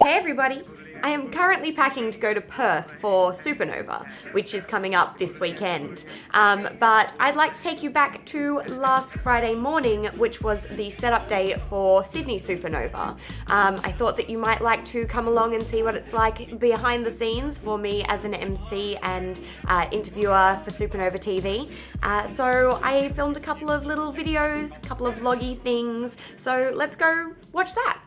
Hey everybody! I am currently packing to go to Perth for Supanova, which is coming up this weekend. But I'd like to take you back to last Friday morning, which was the setup day for Sydney Supanova. I thought that you might like to come along and see what it's like behind the scenes for me as an MC and interviewer for Supanova TV. So I filmed a couple of little videos, a couple of vloggy things, so let's go watch that.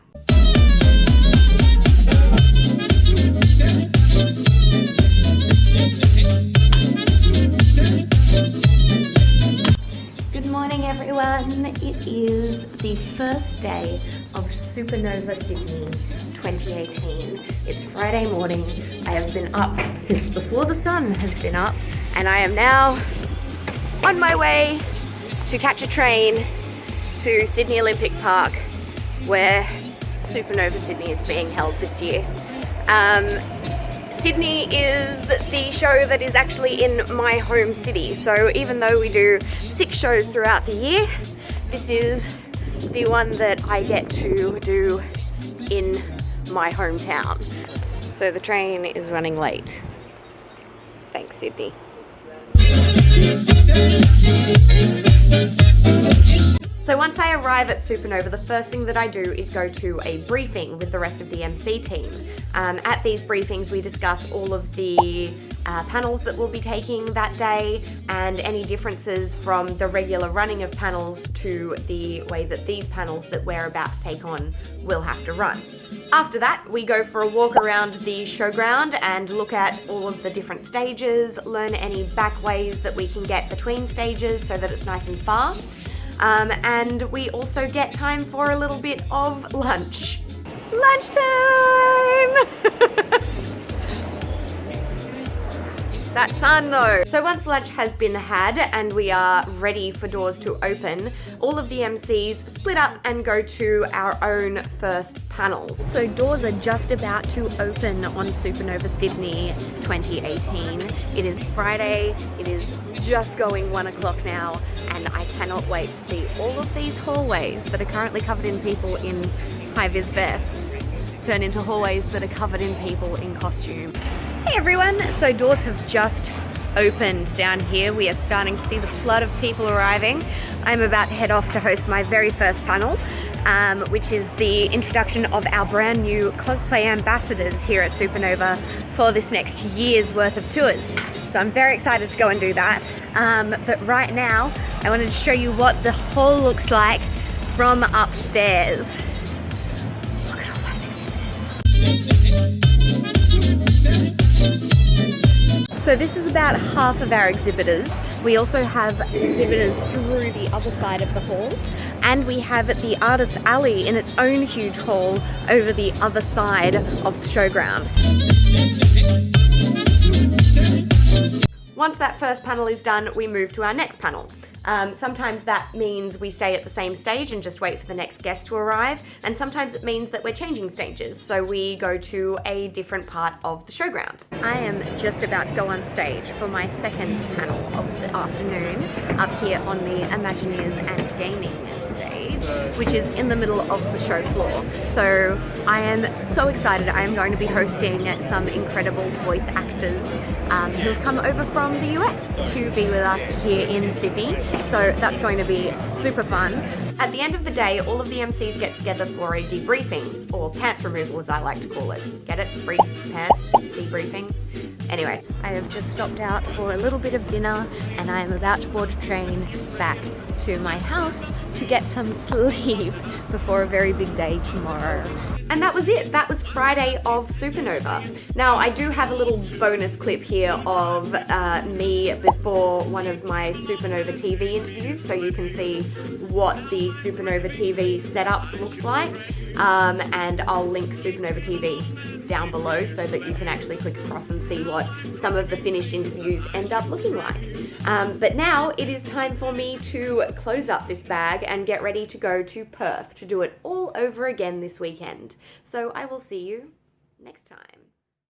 Good morning everyone, it is the first day of Supanova Sydney 2018. It's Friday morning, I have been up since before the sun has been up and I am now on my way to catch a train to Sydney Olympic Park where Supanova Sydney is being held this year. Sydney is the show that is actually in my home city, so even though we do 6 shows throughout the year, this is the one that I get to do in my hometown. So the train is running late. Thanks, Sydney. So once I arrive at Supanova, the first thing that I do is go to a briefing with the rest of the MC team. At these briefings we discuss all of the panels that we'll be taking that day and any differences from the regular running of panels to the way that these panels that we're about to take on will have to run. After that, we go for a walk around the showground and look at all of the different stages, learn any back ways that we can get between stages so that it's nice and fast. And we also get time for a little bit of lunch. Lunchtime! That sun though. So once lunch has been had and we are ready for doors to open, all of the MCs split up and go to our own first panels. So doors are just about to open on Supanova Sydney 2018. It is Friday, it is just going 1 o'clock now, and I cannot wait to see all of these hallways that are currently covered in people in high-vis vests turn into hallways that are covered in people in costume. Hey everyone, so doors have just opened down here. We are starting to see the flood of people arriving. I'm about to head off to host my very first panel, which is the introduction of our brand new cosplay ambassadors here at Supanova for this next year's worth of tours. So I'm very excited to go and do that. But right now, I wanted to show you what the hall looks like from upstairs. Look at all those exhibitors. So this is about half of our exhibitors. We also have exhibitors through the other side of the hall. And we have the Artist Alley in its own huge hall over the other side of the showground. Once that first panel is done, we move to our next panel. Sometimes that means we stay at the same stage and just wait for the next guest to arrive, and sometimes it means that we're changing stages, so we go to a different part of the showground. I am just about to go on stage for my second panel of the afternoon up here on the Imagineers and Gaming stage, which is in the middle of the show floor. So I am so excited. I am going to be hosting some incredible voice actors who have come over from the US to be with us here in Sydney. So that's going to be super fun. At the end of the day, all of the MCs get together for a debriefing, or pants removal as I like to call it. Get it? Briefs, pants, debriefing. Anyway, I have just stopped out for a little bit of dinner and I am about to board a train back to my house to get some sleep before a very big day tomorrow. And that was it. That was Friday of Supanova. Now, I do have a little bonus clip here of me before one of my Supanova TV interviews, so you can see what the Supanova TV setup looks like. And I'll link Supanova TV down below so that you can actually click across and see what some of the finished interviews end up looking like. But now it is time for me to close up this bag and get ready to go to Perth to do it all over again this weekend. So I will see you next time.